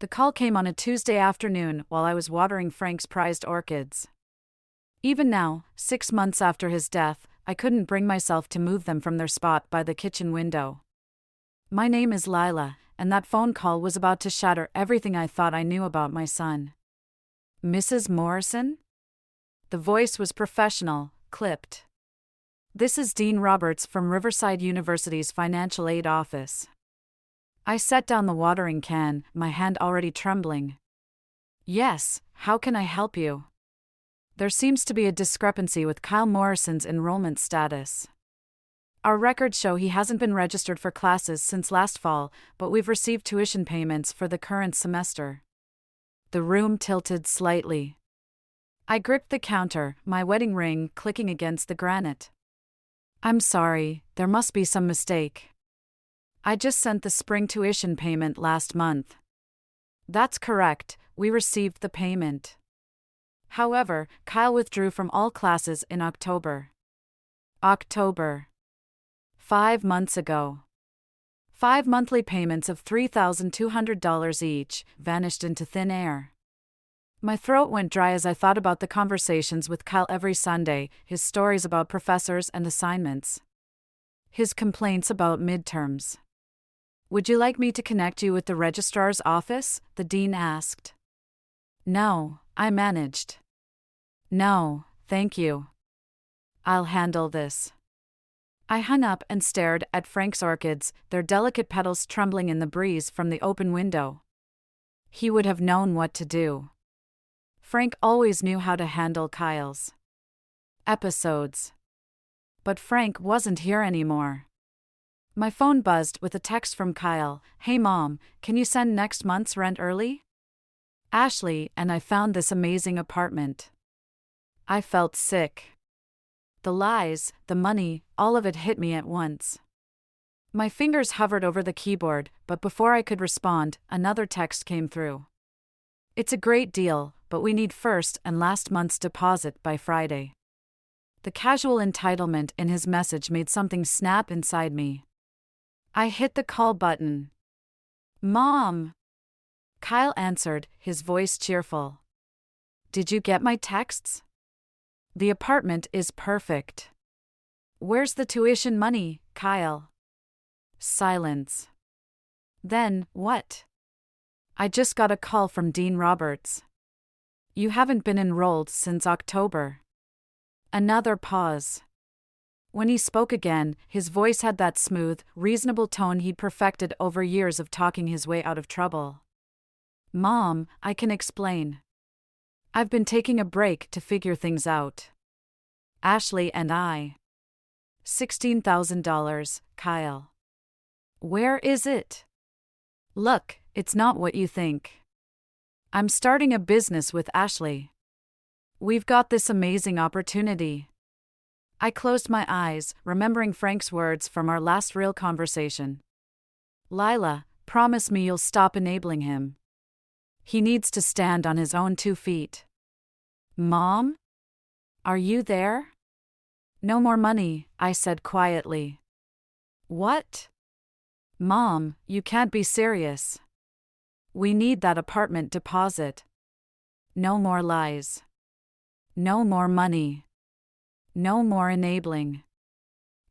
The call came on a Tuesday afternoon while I was watering Frank's prized orchids. Even now, 6 months after his death, I couldn't bring myself to move them from their spot by the kitchen window. My name is Lila, and that phone call was about to shatter everything I thought I knew about my son. Mrs. Morrison? The voice was professional, clipped. This is Dean Roberts from Riverside University's financial aid office. I set down the watering can, my hand already trembling. Yes, how can I help you? There seems to be a discrepancy with Kyle Morrison's enrollment status. Our records show he hasn't been registered for classes since last fall, but we've received tuition payments for the current semester. The room tilted slightly. I gripped the counter, my wedding ring clicking against the granite. I'm sorry, there must be some mistake. I just sent the spring tuition payment last month. That's correct, we received the payment. However, Kyle withdrew from all classes in October. 5 months ago. 5 monthly payments of $3,200 each vanished into thin air. My throat went dry as I thought about the conversations with Kyle every Sunday, his stories about professors and assignments. His complaints about midterms. Would you like me to connect you with the registrar's office? The dean asked. No, I managed. No, thank you. I'll handle this. I hung up and stared at Frank's orchids, their delicate petals trembling in the breeze from the open window. He would have known what to do. Frank always knew how to handle Kyle's episodes. But Frank wasn't here anymore. My phone buzzed with a text from Kyle. Hey Mom, can you send next month's rent early? Ashley and I found this amazing apartment. I felt sick. The lies, the money, all of it hit me at once. My fingers hovered over the keyboard, but before I could respond, another text came through. It's a great deal, but we need first and last month's deposit by Friday. The casual entitlement in his message made something snap inside me. I hit the call button. Mom! Kyle answered, his voice cheerful. Did you get my texts? The apartment is perfect. Where's the tuition money, Kyle? Silence. Then, what? I just got a call from Dean Roberts. You haven't been enrolled since October. Another pause. When he spoke again, his voice had that smooth, reasonable tone he'd perfected over years of talking his way out of trouble. Mom, I can explain. I've been taking a break to figure things out. Ashley and I. $16,000, Kyle. Where is it? Look, it's not what you think. I'm starting a business with Ashley. We've got this amazing opportunity. I closed my eyes, remembering Frank's words from our last real conversation. Lila, promise me you'll stop enabling him. He needs to stand on his own 2 feet. Mom? Are you there? No more money, I said quietly. What? Mom, you can't be serious. We need that apartment deposit. No more lies. No more money. No more enabling.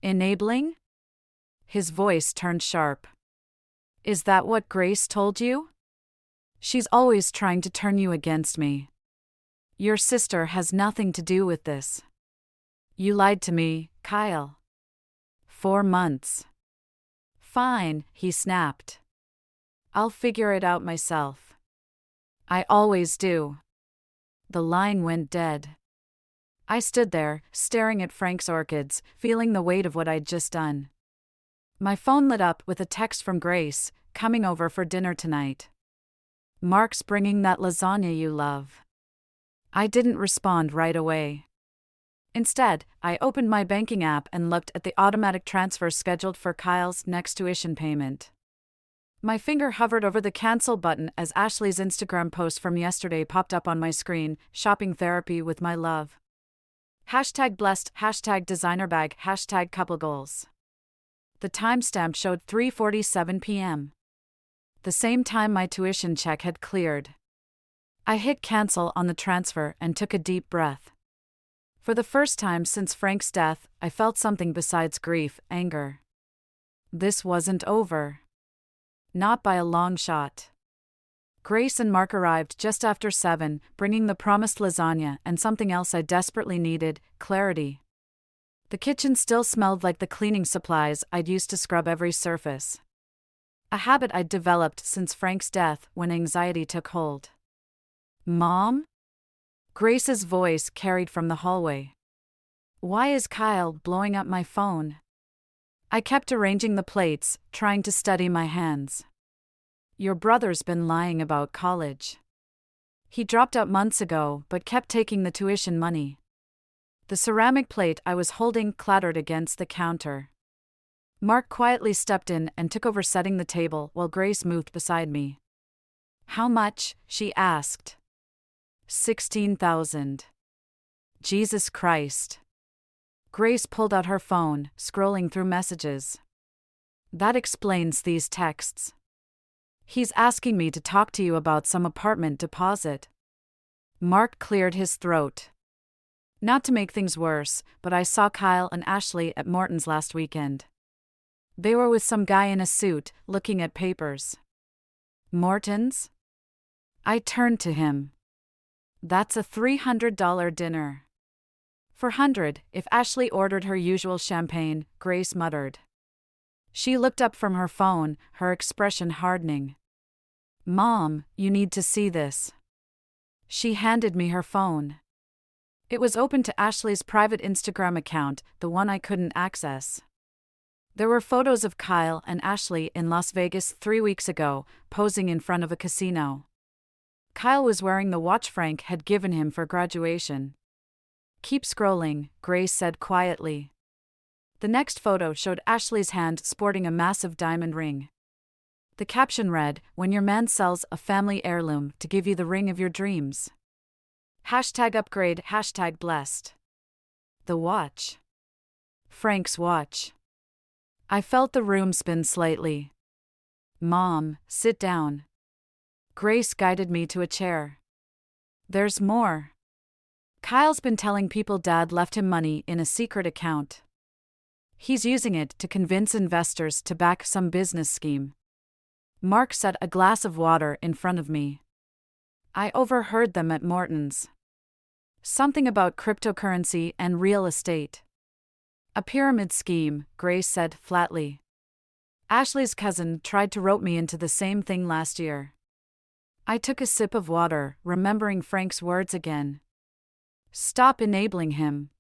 Enabling? His voice turned sharp. Is that what Grace told you? She's always trying to turn you against me. Your sister has nothing to do with this. You lied to me, Kyle. 4 months. Fine, he snapped. I'll figure it out myself. I always do. The line went dead. I stood there, staring at Frank's orchids, feeling the weight of what I'd just done. My phone lit up with a text from Grace, coming over for dinner tonight. Mark's bringing that lasagna you love. I didn't respond right away. Instead, I opened my banking app and looked at the automatic transfer scheduled for Kyle's next tuition payment. My finger hovered over the cancel button as Ashley's Instagram post from yesterday popped up on my screen, shopping therapy with my love. #blessed, #designer bag, #couple goals. The timestamp showed 3:47 p.m. the same time my tuition check had cleared. I hit cancel on the transfer and took a deep breath. For the first time since Frank's death, I felt something besides grief, anger. This wasn't over. Not by a long shot. Grace and Mark arrived just after 7, bringing the promised lasagna and something else I desperately needed, clarity. The kitchen still smelled like the cleaning supplies I'd used to scrub every surface. A habit I'd developed since Frank's death when anxiety took hold. "Mom?" Grace's voice carried from the hallway. "Why is Kyle blowing up my phone?" I kept arranging the plates, trying to steady my hands. "Your brother's been lying about college. He dropped out months ago but kept taking the tuition money." The ceramic plate I was holding clattered against the counter. Mark quietly stepped in and took over setting the table while Grace moved beside me. "How much?" she asked. 16,000. Jesus Christ. Grace pulled out her phone, scrolling through messages. "That explains these texts. He's asking me to talk to you about some apartment deposit." Mark cleared his throat. "Not to make things worse, but I saw Kyle and Ashley at Morton's last weekend. They were with some guy in a suit, looking at papers." "Morton's?" I turned to him. "That's a $300 dinner." "400, if Ashley ordered her usual champagne," Grace muttered. She looked up from her phone, her expression hardening. "Mom, you need to see this." She handed me her phone. It was open to Ashley's private Instagram account, the one I couldn't access. There were photos of Kyle and Ashley in Las Vegas 3 weeks ago, posing in front of a casino. Kyle was wearing the watch Frank had given him for graduation. "Keep scrolling," Grace said quietly. The next photo showed Ashley's hand sporting a massive diamond ring. The caption read, "When your man sells a family heirloom to give you the ring of your dreams. #upgrade, #blessed. The watch. Frank's watch. I felt the room spin slightly. "Mom, sit down." Grace guided me to a chair. "There's more. Kyle's been telling people Dad left him money in a secret account. He's using it to convince investors to back some business scheme." Mark set a glass of water in front of me. "I overheard them at Morton's. Something about cryptocurrency and real estate." "A pyramid scheme," Grace said flatly. "Ashley's cousin tried to rope me into the same thing last year." I took a sip of water, remembering Frank's words again. "Stop enabling him."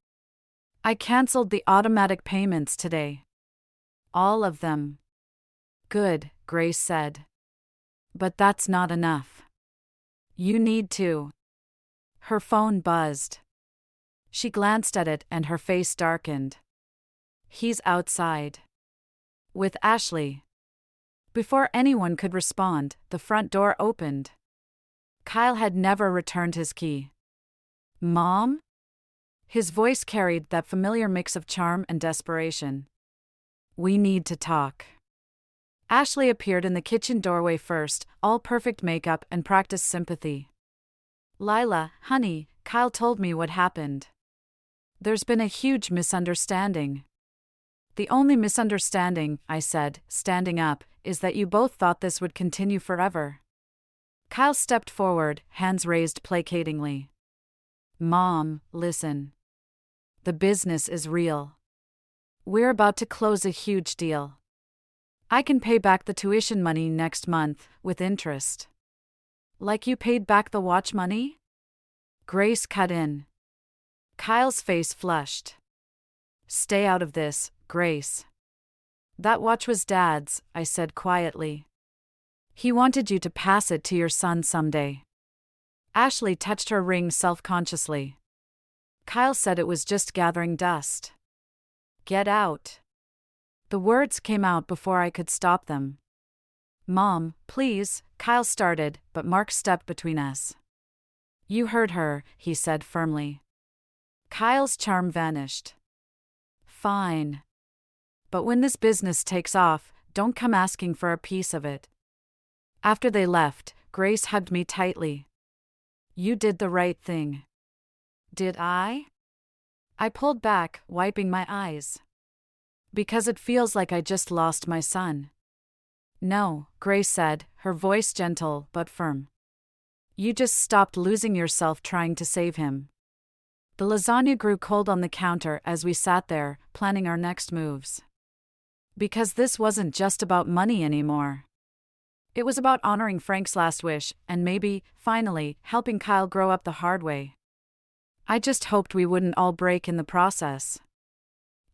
"I canceled the automatic payments today." "All of them." "Good," Grace said. "But that's not enough. You need to." Her phone buzzed. She glanced at it and her face darkened. "He's outside. With Ashley." Before anyone could respond, the front door opened. Kyle had never returned his key. "Mom?" His voice carried that familiar mix of charm and desperation. "We need to talk." Ashley appeared in the kitchen doorway first, all perfect makeup and practiced sympathy. "Lila, honey, Kyle told me what happened. There's been a huge misunderstanding." "The only misunderstanding," I said, standing up, "is that you both thought this would continue forever." Kyle stepped forward, hands raised placatingly. "Mom, listen. The business is real. We're about to close a huge deal. I can pay back the tuition money next month, with interest." "Like you paid back the watch money?" Grace cut in. Kyle's face flushed. "Stay out of this, Grace." "That watch was Dad's," I said quietly. "He wanted you to pass it to your son someday." Ashley touched her ring self-consciously. "Kyle said it was just gathering dust." "Get out." The words came out before I could stop them. "Mom, please," Kyle started, but Mark stepped between us. "You heard her," he said firmly. Kyle's charm vanished. "Fine. But when this business takes off, don't come asking for a piece of it." After they left, Grace hugged me tightly. You did the right thing. Did I? I pulled back, wiping my eyes. Because it feels like I just lost my son. No, Grace said, her voice gentle but firm. You just stopped losing yourself trying to save him. The lasagna grew cold on the counter as we sat there, planning our next moves. Because this wasn't just about money anymore. It was about honoring Frank's last wish and maybe, finally, helping Kyle grow up the hard way. I just hoped we wouldn't all break in the process.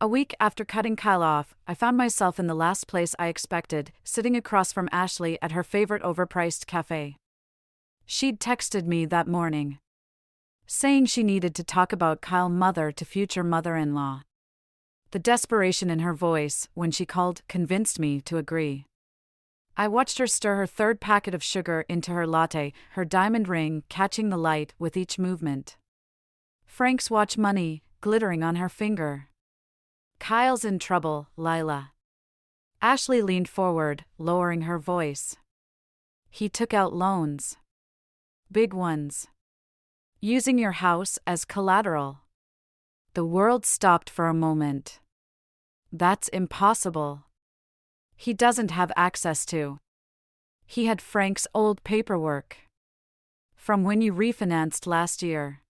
A week after cutting Kyle off, I found myself in the last place I expected, sitting across from Ashley at her favorite overpriced cafe. She'd texted me that morning, saying she needed to talk about Kyle's mother to future mother-in-law. The desperation in her voice, when she called, convinced me to agree. I watched her stir her third packet of sugar into her latte, her diamond ring catching the light with each movement. Frank's watch money, glittering on her finger. Kyle's in trouble, Lila. Ashley leaned forward, lowering her voice. He took out loans. Big ones. Using your house as collateral. The world stopped for a moment. That's impossible. He doesn't have access to. He had Frank's old paperwork. From when you refinanced last year.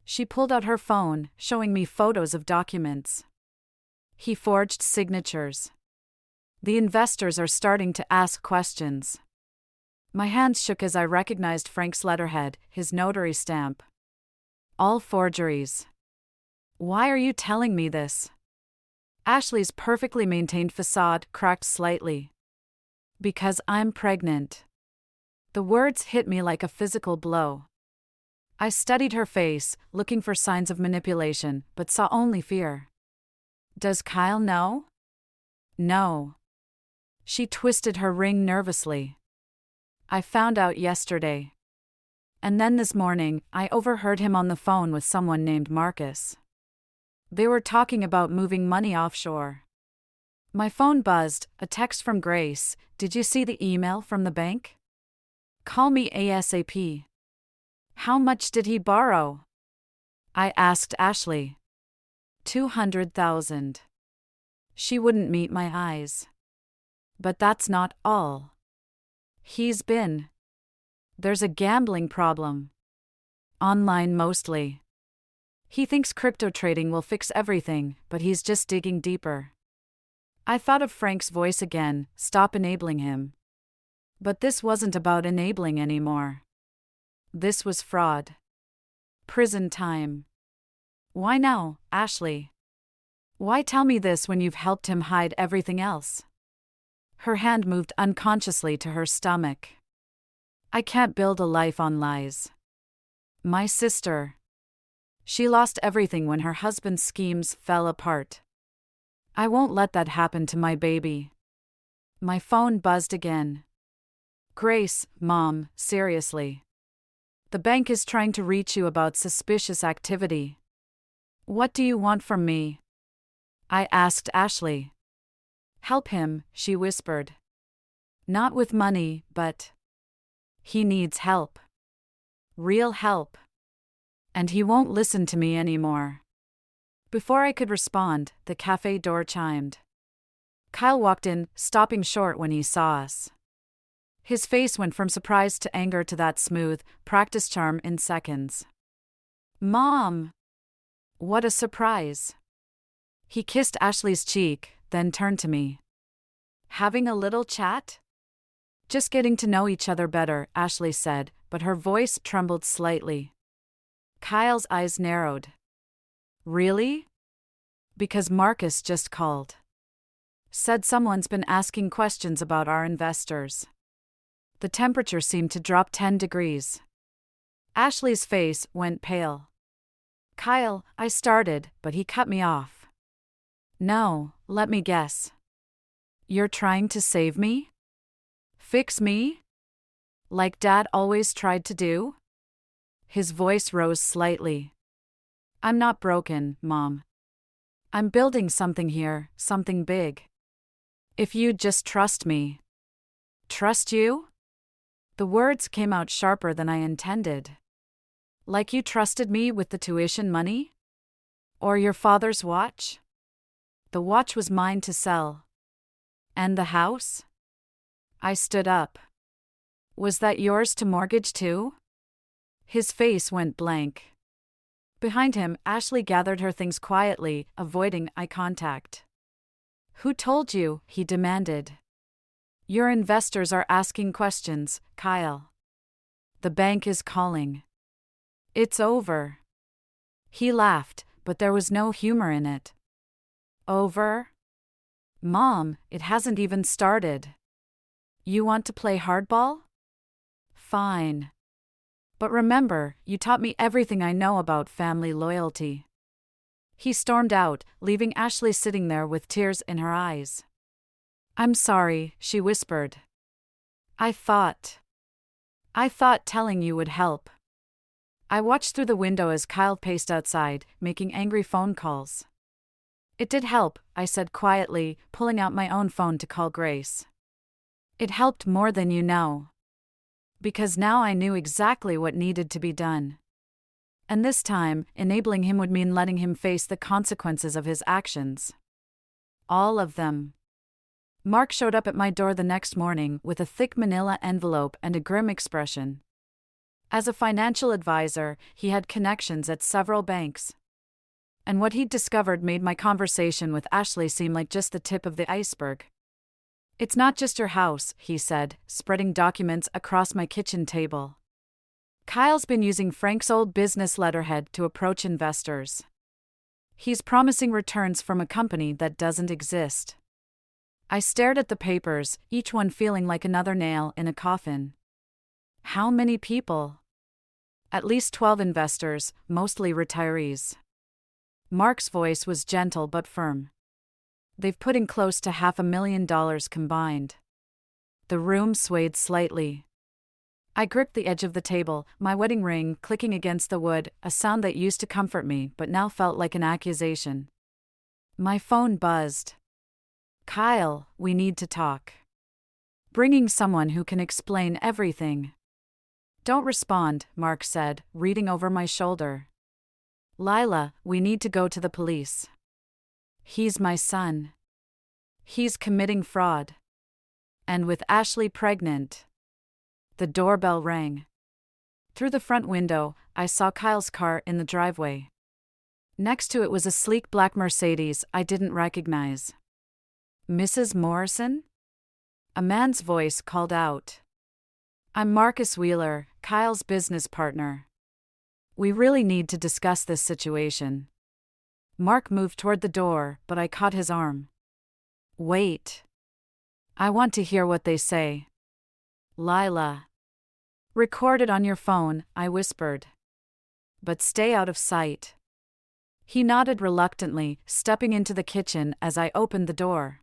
She pulled out her phone, showing me photos of documents. He forged signatures. The investors are starting to ask questions. My hands shook as I recognized Frank's letterhead, his notary stamp. All forgeries. Why are you telling me this? Ashley's perfectly maintained facade cracked slightly. Because I'm pregnant. The words hit me like a physical blow. I studied her face, looking for signs of manipulation, but saw only fear. Does Kyle know? No. She twisted her ring nervously. I found out yesterday. And then this morning, I overheard him on the phone with someone named Marcus. They were talking about moving money offshore. My phone buzzed, a text from Grace. Did you see the email from the bank? Call me ASAP. How much did he borrow? I asked Ashley. 200,000. She wouldn't meet my eyes. But that's not all. There's a gambling problem. Online mostly. He thinks crypto trading will fix everything, but he's just digging deeper. I thought of Frank's voice again, stop enabling him. But this wasn't about enabling anymore. This was fraud. Prison time. Why now, Ashley? Why tell me this when you've helped him hide everything else? Her hand moved unconsciously to her stomach. I can't build a life on lies. My sister. She lost everything when her husband's schemes fell apart. I won't let that happen to my baby. My phone buzzed again. Grace, Mom, seriously. The bank is trying to reach you about suspicious activity. What do you want from me? I asked Ashley. Help him, she whispered. Not with money, but he needs help. Real help. And he won't listen to me anymore. Before I could respond, the cafe door chimed. Kyle walked in, stopping short when he saw us. His face went from surprise to anger to that smooth, practiced charm in seconds. Mom! What a surprise. He kissed Ashley's cheek, then turned to me. Having a little chat? Just getting to know each other better, Ashley said, but her voice trembled slightly. Kyle's eyes narrowed. Really? Because Marcus just called. Said someone's been asking questions about our investors. The temperature seemed to drop 10 degrees. Ashley's face went pale. Kyle, I started, but he cut me off. No, let me guess. You're trying to save me? Fix me? Like Dad always tried to do? His voice rose slightly. I'm not broken, Mom. I'm building something here, something big. If you'd just trust me. Trust you? The words came out sharper than I intended. Like you trusted me with the tuition money? Or your father's watch? The watch was mine to sell. And the house? I stood up. Was that yours to mortgage too? His face went blank. Behind him, Ashley gathered her things quietly, avoiding eye contact. Who told you? He demanded. Your investors are asking questions, Kyle. The bank is calling. It's over. He laughed, but there was no humor in it. Over? Mom, it hasn't even started. You want to play hardball? Fine. But remember, you taught me everything I know about family loyalty. He stormed out, leaving Ashley sitting there with tears in her eyes. I'm sorry, she whispered. I thought telling you would help. I watched through the window as Kyle paced outside, making angry phone calls. It did help, I said quietly, pulling out my own phone to call Grace. It helped more than you know. Because now I knew exactly what needed to be done. And this time, enabling him would mean letting him face the consequences of his actions. All of them. Mark showed up at my door the next morning with a thick manila envelope and a grim expression. As a financial advisor, he had connections at several banks. And what he'd discovered made my conversation with Ashley seem like just the tip of the iceberg. It's not just your house, he said, spreading documents across my kitchen table. Kyle's been using Frank's old business letterhead to approach investors. He's promising returns from a company that doesn't exist. I stared at the papers, each one feeling like another nail in a coffin. How many people? At least 12 investors, mostly retirees. Mark's voice was gentle but firm. They've put in close to $500,000 combined. The room swayed slightly. I gripped the edge of the table, my wedding ring clicking against the wood, a sound that used to comfort me but now felt like an accusation. My phone buzzed. Kyle, we need to talk. Bringing someone who can explain everything. Don't respond, Mark said, reading over my shoulder. Lila, we need to go to the police. He's my son. He's committing fraud. And with Ashley pregnant. The doorbell rang. Through the front window, I saw Kyle's car in the driveway. Next to it was a sleek black Mercedes I didn't recognize. Mrs. Morrison? A man's voice called out. I'm Marcus Wheeler, Kyle's business partner. We really need to discuss this situation. Mark moved toward the door, but I caught his arm. Wait. I want to hear what they say. Lila. Record it on your phone, I whispered. But stay out of sight. He nodded reluctantly, stepping into the kitchen as I opened the door.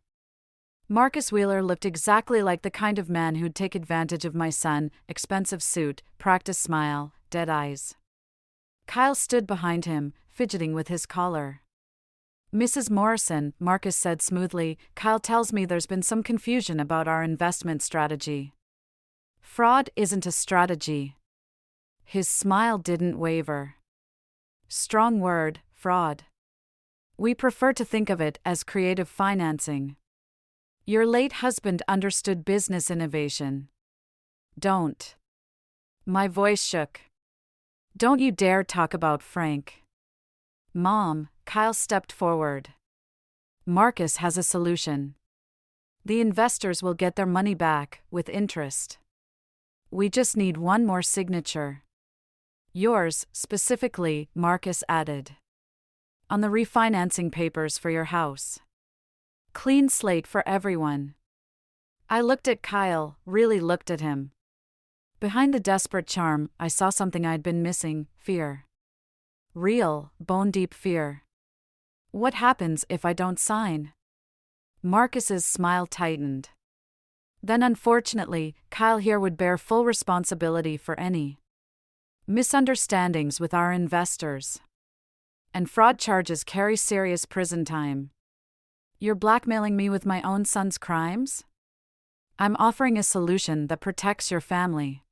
Marcus Wheeler looked exactly like the kind of man who'd take advantage of my son, expensive suit, practiced smile, dead eyes. Kyle stood behind him, fidgeting with his collar. Mrs. Morrison, Marcus said smoothly, Kyle tells me there's been some confusion about our investment strategy. Fraud isn't a strategy. His smile didn't waver. Strong word, fraud. We prefer to think of it as creative financing. Your late husband understood business innovation. Don't. My voice shook. Don't you dare talk about Frank. Mom, Kyle stepped forward. Marcus has a solution. The investors will get their money back, with interest. We just need one more signature. Yours, specifically, Marcus added. On the refinancing papers for your house. Clean slate for everyone. I looked at Kyle, really looked at him. Behind the desperate charm, I saw something I'd been missing, fear. Real, bone-deep fear. What happens if I don't sign? Marcus's smile tightened. Then unfortunately, Kyle here would bear full responsibility for any misunderstandings with our investors. And fraud charges carry serious prison time. You're blackmailing me with my own son's crimes? I'm offering a solution that protects your family.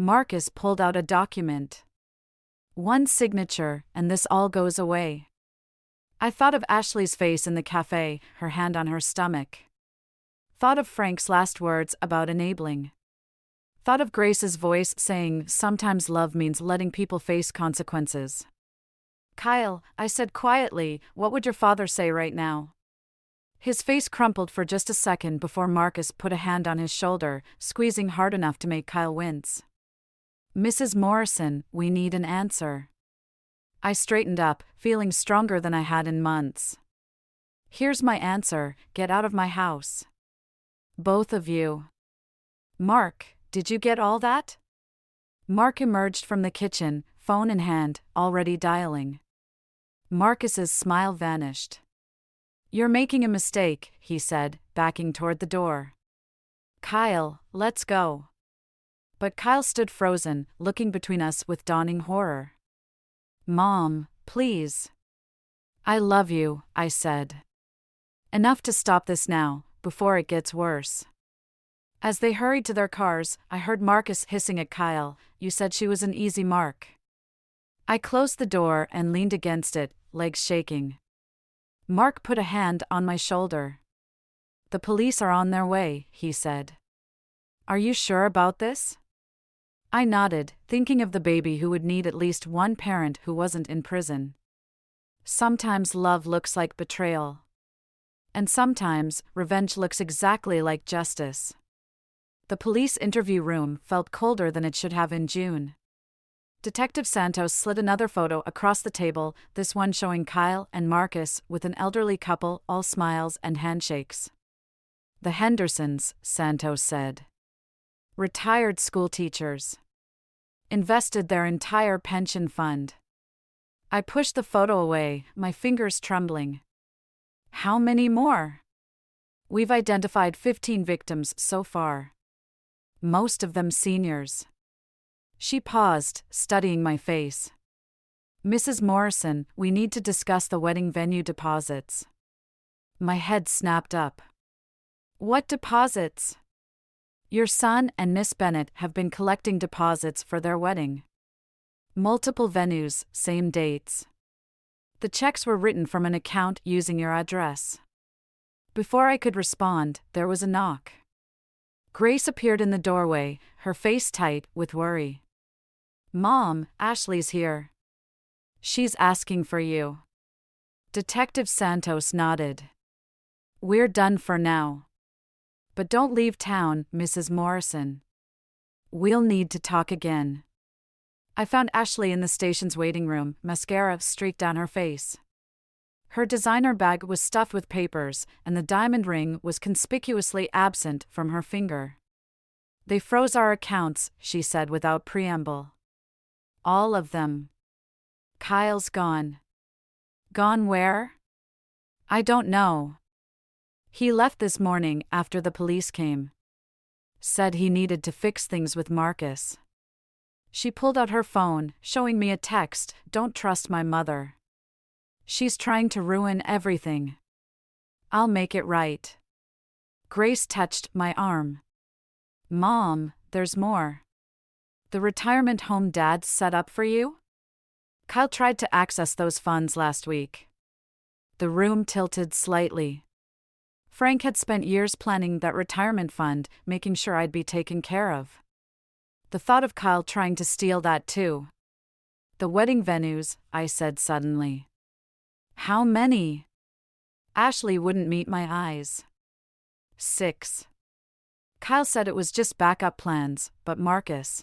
Marcus pulled out a document. One signature, and this all goes away. I thought of Ashley's face in the cafe, her hand on her stomach. Thought of Frank's last words about enabling. Thought of Grace's voice saying, sometimes love means letting people face consequences. Kyle, I said quietly, what would your father say right now? His face crumpled for just a second before Marcus put a hand on his shoulder, squeezing hard enough to make Kyle wince. Mrs. Morrison, we need an answer. I straightened up, feeling stronger than I had in months. Here's my answer, get out of my house. Both of you. Mark, did you get all that? Mark emerged from the kitchen, phone in hand, already dialing. Marcus's smile vanished. You're making a mistake, he said, backing toward the door. Kyle, let's go. But Kyle stood frozen, looking between us with dawning horror. Mom, please. I love you, I said. Enough to stop this now, before it gets worse. As they hurried to their cars, I heard Marcus hissing at Kyle, you said she was an easy mark. I closed the door and leaned against it, legs shaking. Mark put a hand on my shoulder. The police are on their way, he said. Are you sure about this? I nodded, thinking of the baby who would need at least one parent who wasn't in prison. Sometimes love looks like betrayal. And sometimes, revenge looks exactly like justice. The police interview room felt colder than it should have in June. Detective Santos slid another photo across the table, this one showing Kyle and Marcus with an elderly couple, all smiles and handshakes. The Hendersons, Santos said. Retired school teachers. Invested their entire pension fund. I pushed the photo away, my fingers trembling. How many more? We've identified 15 victims so far. Most of them seniors. She paused, studying my face. Mrs. Morrison, we need to discuss the wedding venue deposits. My head snapped up. What deposits? Your son and Miss Bennett have been collecting deposits for their wedding. Multiple venues, same dates. The checks were written from an account using your address. Before I could respond, there was a knock. Grace appeared in the doorway, her face tight with worry. Mom, Ashley's here. She's asking for you. Detective Santos nodded. We're done for now. But don't leave town, Mrs. Morrison. We'll need to talk again. I found Ashley in the station's waiting room, mascara streaked down her face. Her designer bag was stuffed with papers, and the diamond ring was conspicuously absent from her finger. They froze our accounts, she said without preamble. All of them. Kyle's gone. Gone where? I don't know. He left this morning after the police came. Said he needed to fix things with Marcus. She pulled out her phone, showing me a text, don't trust my mother. She's trying to ruin everything. I'll make it right. Grace touched my arm. Mom, there's more. The retirement home Dad set up for you? Kyle tried to access those funds last week. The room tilted slightly. Frank had spent years planning that retirement fund, making sure I'd be taken care of. The thought of Kyle trying to steal that too. The wedding venues, I said suddenly. How many? Ashley wouldn't meet my eyes. 6. Kyle said it was just backup plans, but Marcus.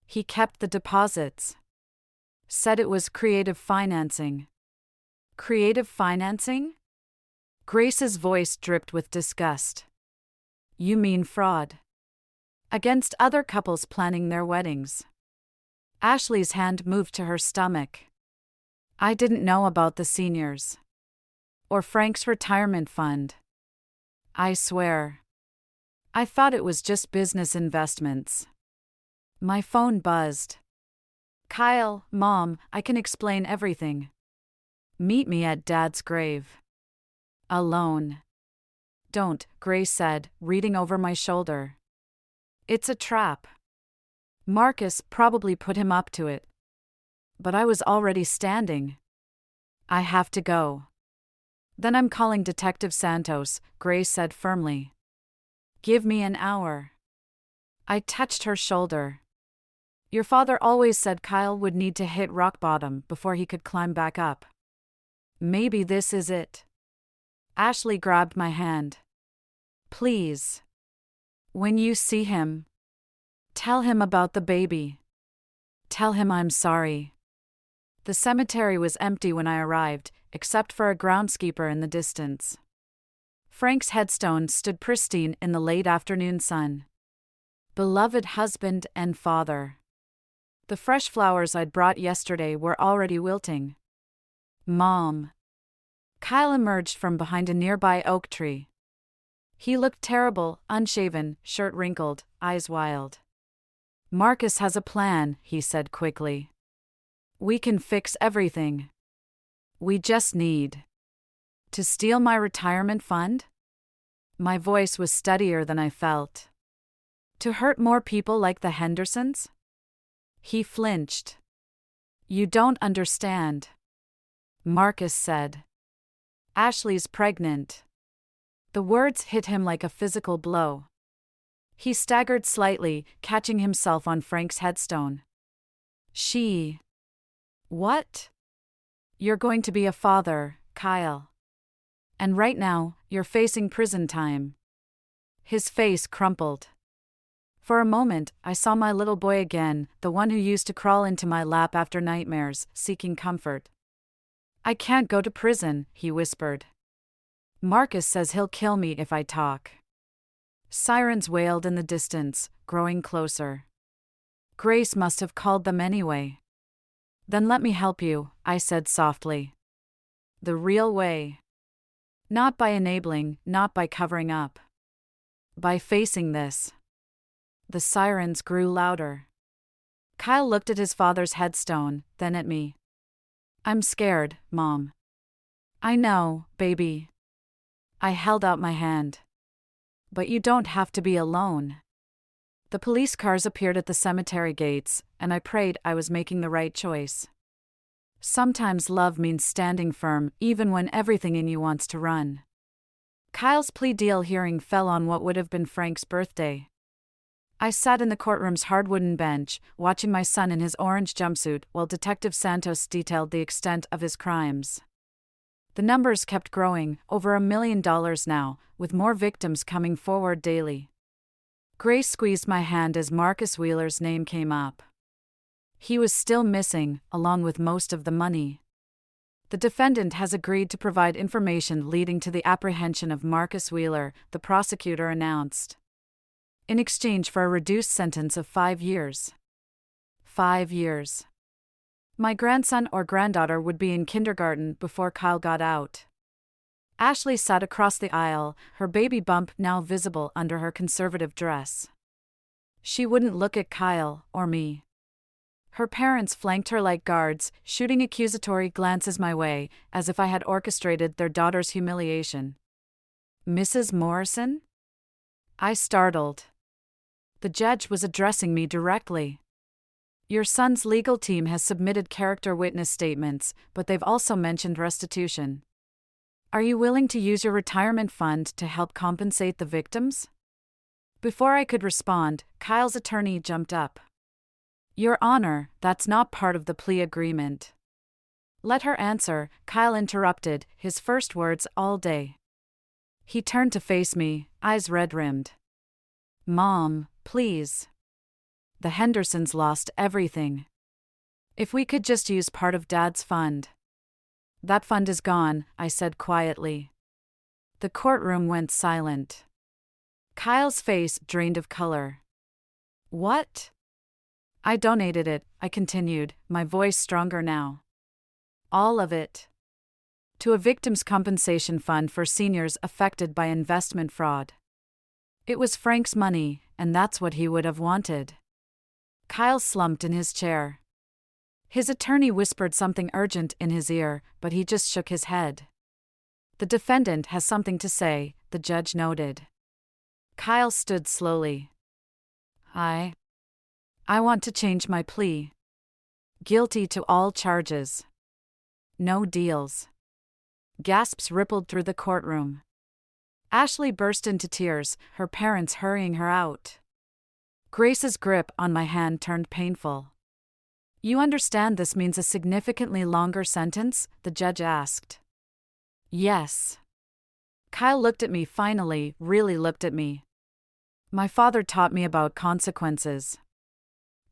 He kept the deposits. Said it was creative financing. Creative financing? Grace's voice dripped with disgust. You mean fraud? Against other couples planning their weddings. Ashley's hand moved to her stomach. I didn't know about the seniors. Or Frank's retirement fund. I swear. I thought it was just business investments. My phone buzzed. Kyle, Mom, I can explain everything. Meet me at Dad's grave. Alone. Don't, Grace said, reading over my shoulder. It's a trap. Marcus probably put him up to it. But I was already standing. I have to go. Then I'm calling Detective Santos, Grace said firmly. Give me an hour. I touched her shoulder. Your father always said Kyle would need to hit rock bottom before he could climb back up. Maybe this is it. Ashley grabbed my hand. Please. When you see him, tell him about the baby. Tell him I'm sorry. The cemetery was empty when I arrived, except for a groundskeeper in the distance. Frank's headstone stood pristine in the late afternoon sun. Beloved husband and father. The fresh flowers I'd brought yesterday were already wilting. Mom. Kyle emerged from behind a nearby oak tree. He looked terrible, unshaven, shirt wrinkled, eyes wild. Marcus has a plan, he said quickly. We can fix everything. We just need to steal my retirement fund? My voice was steadier than I felt. To hurt more people like the Hendersons? He flinched. You don't understand. Marcus said. Ashley's pregnant. The words hit him like a physical blow. He staggered slightly, catching himself on Frank's headstone. She. What? You're going to be a father, Kyle. And right now, you're facing prison time. His face crumpled. For a moment, I saw my little boy again, the one who used to crawl into my lap after nightmares, seeking comfort. I can't go to prison, he whispered. Marcus says he'll kill me if I talk. Sirens wailed in the distance, growing closer. Grace must have called them anyway. Then let me help you, I said softly. The real way. Not by enabling, not by covering up. By facing this. The sirens grew louder. Kyle looked at his father's headstone, then at me. I'm scared, Mom. I know, baby. I held out my hand. But you don't have to be alone. The police cars appeared at the cemetery gates, and I prayed I was making the right choice. Sometimes love means standing firm even when everything in you wants to run. Kyle's plea deal hearing fell on what would have been Frank's birthday. I sat in the courtroom's hard wooden bench, watching my son in his orange jumpsuit while Detective Santos detailed the extent of his crimes. The numbers kept growing, over $1 million now, with more victims coming forward daily. Grace squeezed my hand as Marcus Wheeler's name came up. He was still missing, along with most of the money. The defendant has agreed to provide information leading to the apprehension of Marcus Wheeler, the prosecutor announced. In exchange for a reduced sentence of 5 years. 5 years. My grandson or granddaughter would be in kindergarten before Kyle got out. Ashley sat across the aisle, her baby bump now visible under her conservative dress. She wouldn't look at Kyle or me. Her parents flanked her like guards, shooting accusatory glances my way, as if I had orchestrated their daughter's humiliation. Mrs. Morrison? I startled. The judge was addressing me directly. Your son's legal team has submitted character witness statements, but they've also mentioned restitution. Are you willing to use your retirement fund to help compensate the victims? Before I could respond, Kyle's attorney jumped up. Your Honor, that's not part of the plea agreement. Let her answer, Kyle interrupted, his first words all day. He turned to face me, eyes red-rimmed. Mom, please. The Hendersons lost everything. If we could just use part of Dad's fund. That fund is gone, I said quietly. The courtroom went silent. Kyle's face drained of color. What? I donated it, I continued, my voice stronger now. All of it. To a victims' compensation fund for seniors affected by investment fraud. It was Frank's money, and that's what he would have wanted. Kyle slumped in his chair. His attorney whispered something urgent in his ear, but he just shook his head. The defendant has something to say, the judge noted. Kyle stood slowly. I want to change my plea. Guilty to all charges. No deals. Gasps rippled through the courtroom. Ashley burst into tears, her parents hurrying her out. Grace's grip on my hand turned painful. You understand this means a significantly longer sentence? The judge asked. Yes. Kyle looked at me finally, really looked at me. My father taught me about consequences.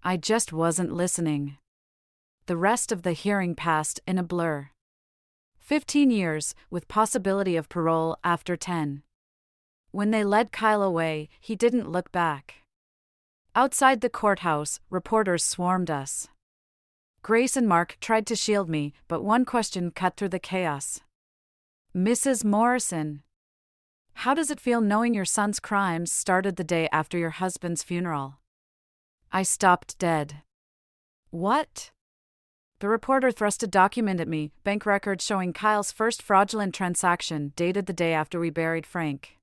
I just wasn't listening. The rest of the hearing passed in a blur. 15 years, with possibility of parole after 10. When they led Kyle away, he didn't look back. Outside the courthouse, reporters swarmed us. Grace and Mark tried to shield me, but one question cut through the chaos. Mrs. Morrison, how does it feel knowing your son's crimes started the day after your husband's funeral? I stopped dead. What? The reporter thrust a document at me, bank records showing Kyle's first fraudulent transaction dated the day after we buried Frank.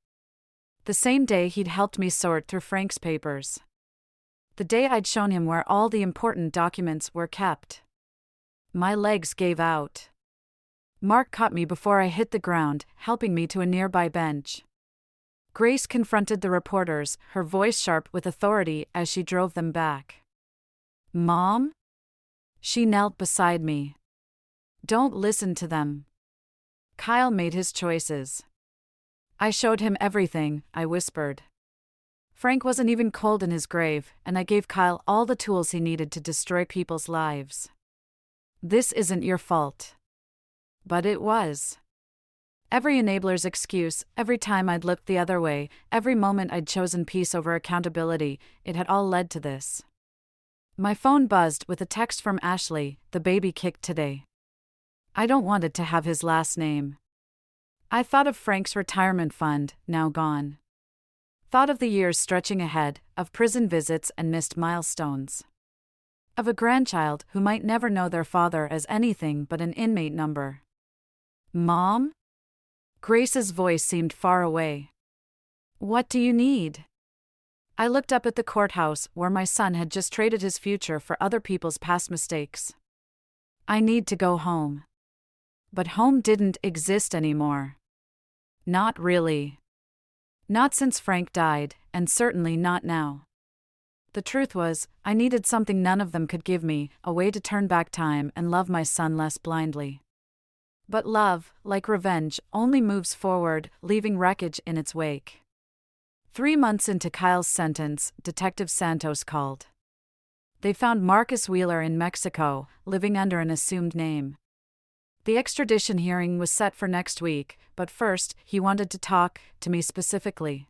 The same day he'd helped me sort through Frank's papers. The day I'd shown him where all the important documents were kept. My legs gave out. Mark caught me before I hit the ground, helping me to a nearby bench. Grace confronted the reporters, her voice sharp with authority as she drove them back. Mom? She knelt beside me. Don't listen to them. Kyle made his choices. I showed him everything, I whispered. Frank wasn't even cold in his grave, and I gave Kyle all the tools he needed to destroy people's lives. This isn't your fault. But it was. Every enabler's excuse, every time I'd looked the other way, every moment I'd chosen peace over accountability, it had all led to this. My phone buzzed with a text from Ashley, the baby kicked today. I don't want it to have his last name. I thought of Frank's retirement fund, now gone. Thought of the years stretching ahead, of prison visits and missed milestones. Of a grandchild who might never know their father as anything but an inmate number. Mom? Grace's voice seemed far away. What do you need? I looked up at the courthouse where my son had just traded his future for other people's past mistakes. I need to go home. But home didn't exist anymore. Not really. Not since Frank died, and certainly not now. The truth was, I needed something none of them could give me, a way to turn back time and love my son less blindly. But love, like revenge, only moves forward, leaving wreckage in its wake. 3 months into Kyle's sentence, Detective Santos called. They found Marcus Wheeler in Mexico, living under an assumed name. The extradition hearing was set for next week, but first, he wanted to talk to me specifically.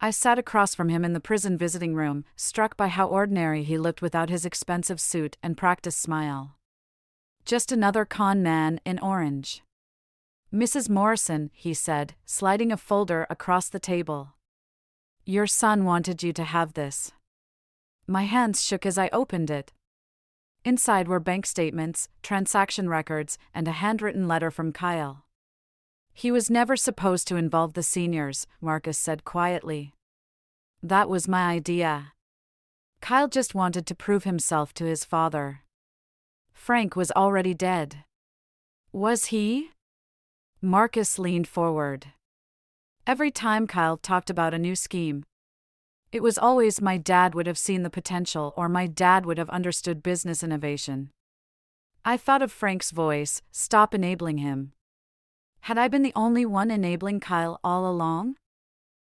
I sat across from him in the prison visiting room, struck by how ordinary he looked without his expensive suit and practiced smile. Just another con man in orange. Mrs. Morrison, he said, sliding a folder across the table. Your son wanted you to have this. My hands shook as I opened it. Inside were bank statements, transaction records, and a handwritten letter from Kyle. He was never supposed to involve the seniors, Marcus said quietly. That was my idea. Kyle just wanted to prove himself to his father. Frank was already dead. Was he? Marcus leaned forward. Every time Kyle talked about a new scheme, it was always my dad would have seen the potential or my dad would have understood business innovation. I thought of Frank's voice, stop enabling him. Had I been the only one enabling Kyle all along?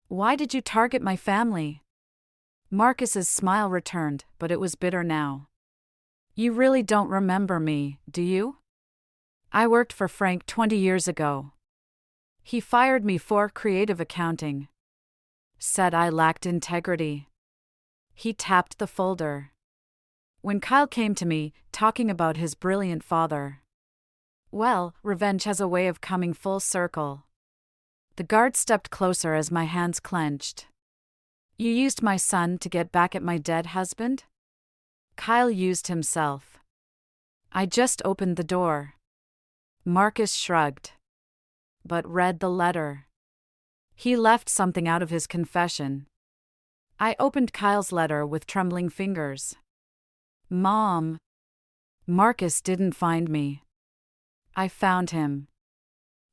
Why did you target my family? Marcus's smile returned, but it was bitter now. You really don't remember me, do you? I worked for Frank 20 years ago. He fired me for creative accounting. Said I lacked integrity. He tapped the folder. When Kyle came to me, talking about his brilliant father. Well, revenge has a way of coming full circle. The guard stepped closer as my hands clenched. You used my son to get back at my dead husband? Kyle used himself. I just opened the door. Marcus shrugged. But read the letter. He left something out of his confession. I opened Kyle's letter with trembling fingers. Mom. Marcus didn't find me. I found him.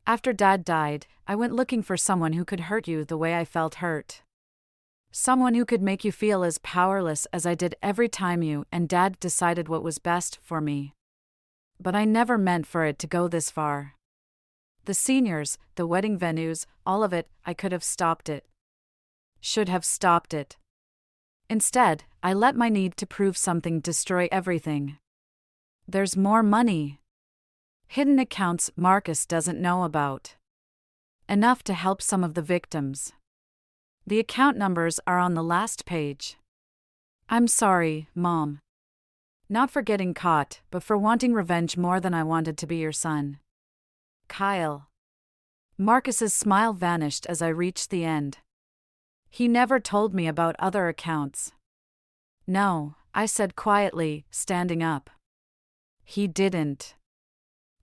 After Dad died, I went looking for someone who could hurt you the way I felt hurt. Someone who could make you feel as powerless as I did every time you and Dad decided what was best for me. But I never meant for it to go this far. The seniors, the wedding venues, all of it, I could have stopped it. Should have stopped it. Instead, I let my need to prove something destroy everything. There's more money. Hidden accounts Marcus doesn't know about. Enough to help some of the victims. The account numbers are on the last page. I'm sorry, Mom. Not for getting caught, but for wanting revenge more than I wanted to be your son. Kyle. Marcus's smile vanished as I reached the end. He never told me about other accounts. No, I said quietly, standing up. He didn't.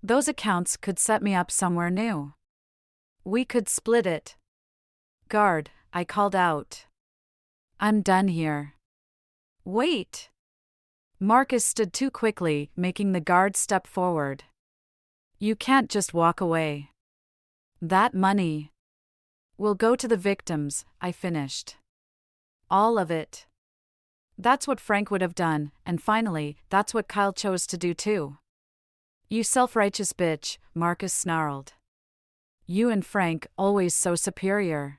Those accounts could set me up somewhere new. We could split it. Guard, I called out. I'm done here. Wait. Marcus stood too quickly, making the guard step forward. You can't just walk away. That money will go to the victims, I finished. All of it. That's what Frank would have done, and finally, that's what Kyle chose to do too. You self-righteous bitch, Marcus snarled. You and Frank, always so superior.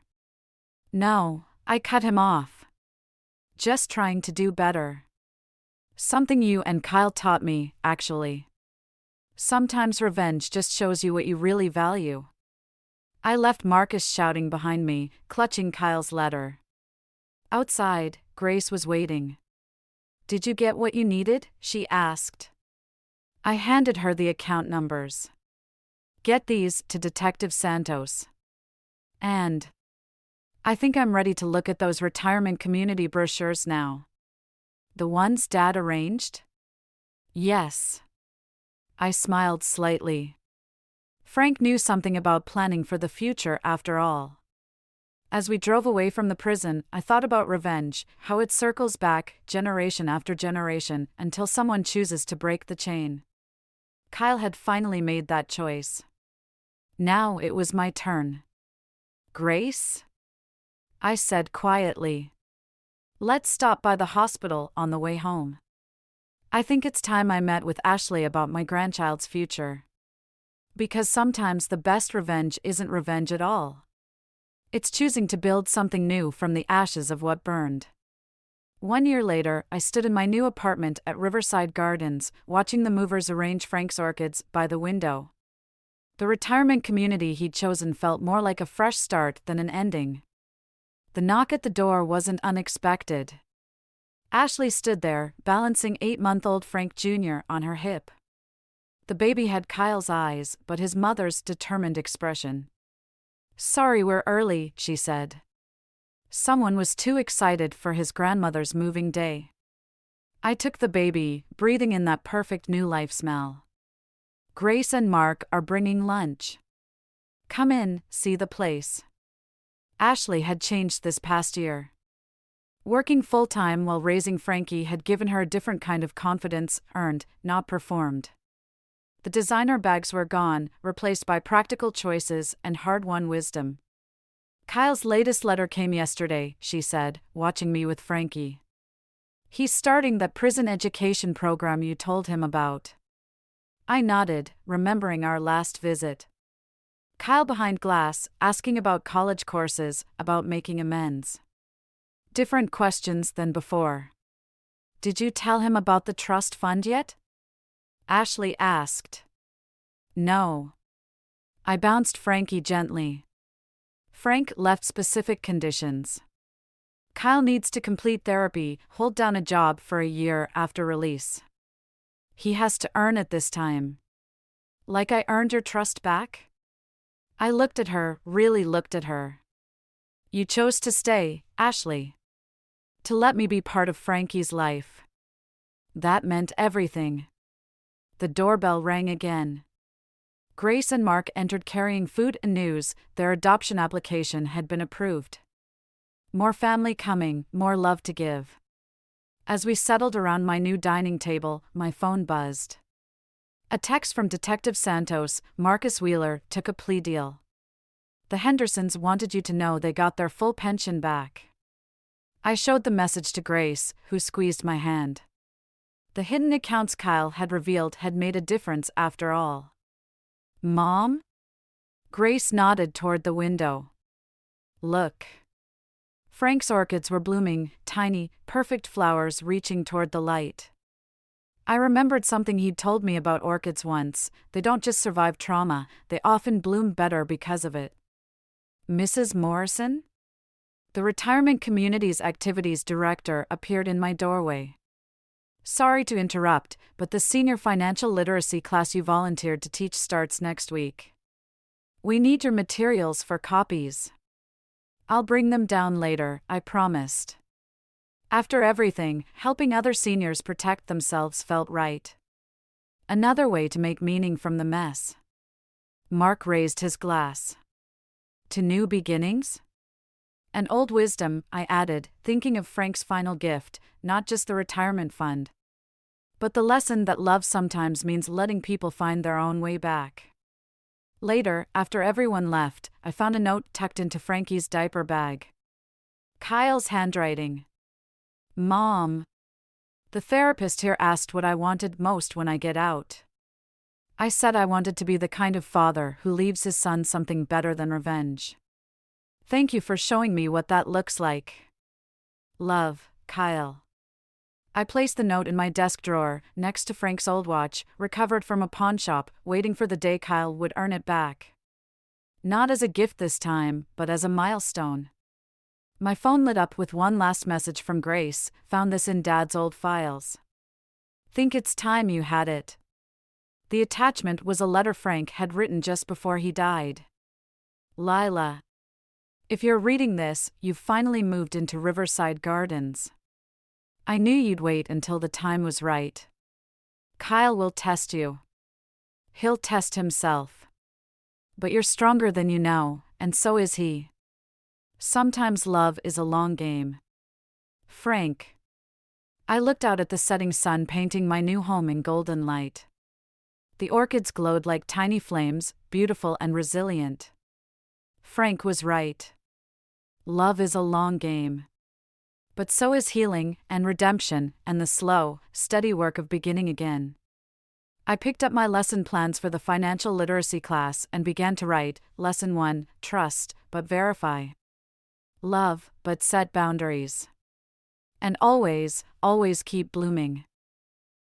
No, I cut him off. Just trying to do better. Something you and Kyle taught me, actually. Sometimes revenge just shows you what you really value. I left Marcus shouting behind me, clutching Kyle's letter. Outside, Grace was waiting. Did you get what you needed? She asked. I handed her the account numbers. Get these to Detective Santos. And I think I'm ready to look at those retirement community brochures now. The ones Dad arranged? Yes. I smiled slightly. Frank knew something about planning for the future after all. As we drove away from the prison, I thought about revenge, how it circles back, generation after generation, until someone chooses to break the chain. Kyle had finally made that choice. Now it was my turn. Grace? I said quietly. Let's stop by the hospital on the way home. I think it's time I met with Ashley about my grandchild's future. Because sometimes the best revenge isn't revenge at all. It's choosing to build something new from the ashes of what burned. 1 year later, I stood in my new apartment at Riverside Gardens, watching the movers arrange Frank's orchids by the window. The retirement community he'd chosen felt more like a fresh start than an ending. The knock at the door wasn't unexpected. Ashley stood there, balancing 8-month-old Frank Jr. on her hip. The baby had Kyle's eyes, but his mother's determined expression. Sorry we're early, she said. Someone was too excited for his grandmother's moving day. I took the baby, breathing in that perfect new life smell. Grace and Mark are bringing lunch. Come in, see the place. Ashley had changed this past year. Working full-time while raising Frankie had given her a different kind of confidence, earned, not performed. The designer bags were gone, replaced by practical choices and hard-won wisdom. Kyle's latest letter came yesterday, she said, watching me with Frankie. He's starting that prison education program you told him about. I nodded, remembering our last visit. Kyle behind glass, asking about college courses, about making amends. Different questions than before. Did you tell him about the trust fund yet? Ashley asked. No. I bounced Frankie gently. Frank left specific conditions. Kyle needs to complete therapy, hold down a job for a year after release. He has to earn it this time. Like I earned your trust back? I looked at her, really looked at her. You chose to stay, Ashley. To let me be part of Frankie's life. That meant everything. The doorbell rang again. Grace and Mark entered carrying food and news. Their adoption application had been approved. More family coming, more love to give. As we settled around my new dining table, my phone buzzed. A text from Detective Santos, Marcus Wheeler, took a plea deal. The Hendersons wanted you to know they got their full pension back. I showed the message to Grace, who squeezed my hand. The hidden accounts Kyle had revealed had made a difference after all. Mom? Grace nodded toward the window. Look. Frank's orchids were blooming, tiny, perfect flowers reaching toward the light. I remembered something he'd told me about orchids once. They don't just survive trauma, they often bloom better because of it. Mrs. Morrison? The retirement community's activities director appeared in my doorway. Sorry to interrupt, but the senior financial literacy class you volunteered to teach starts next week. We need your materials for copies. I'll bring them down later, I promised. After everything, helping other seniors protect themselves felt right. Another way to make meaning from the mess. Mark raised his glass. To new beginnings? An old wisdom, I added, thinking of Frank's final gift, not just the retirement fund. But the lesson that love sometimes means letting people find their own way back. Later, after everyone left, I found a note tucked into Frankie's diaper bag. Kyle's handwriting. Mom. The therapist here asked what I wanted most when I get out. I said I wanted to be the kind of father who leaves his son something better than revenge. Thank you for showing me what that looks like. Love, Kyle. I placed the note in my desk drawer, next to Frank's old watch, recovered from a pawn shop, waiting for the day Kyle would earn it back. Not as a gift this time, but as a milestone. My phone lit up with one last message from Grace, found this in Dad's old files. Think it's time you had it. The attachment was a letter Frank had written just before he died. Lila. If you're reading this, you've finally moved into Riverside Gardens. I knew you'd wait until the time was right. Kyle will test you. He'll test himself. But you're stronger than you know, and so is he. Sometimes love is a long game. Frank. I looked out at the setting sun painting my new home in golden light. The orchids glowed like tiny flames, beautiful and resilient. Frank was right. Love is a long game. But so is healing, and redemption, and the slow, steady work of beginning again. I picked up my lesson plans for the financial literacy class and began to write, Lesson 1, Trust, but verify. Love, but set boundaries. And always, always keep blooming.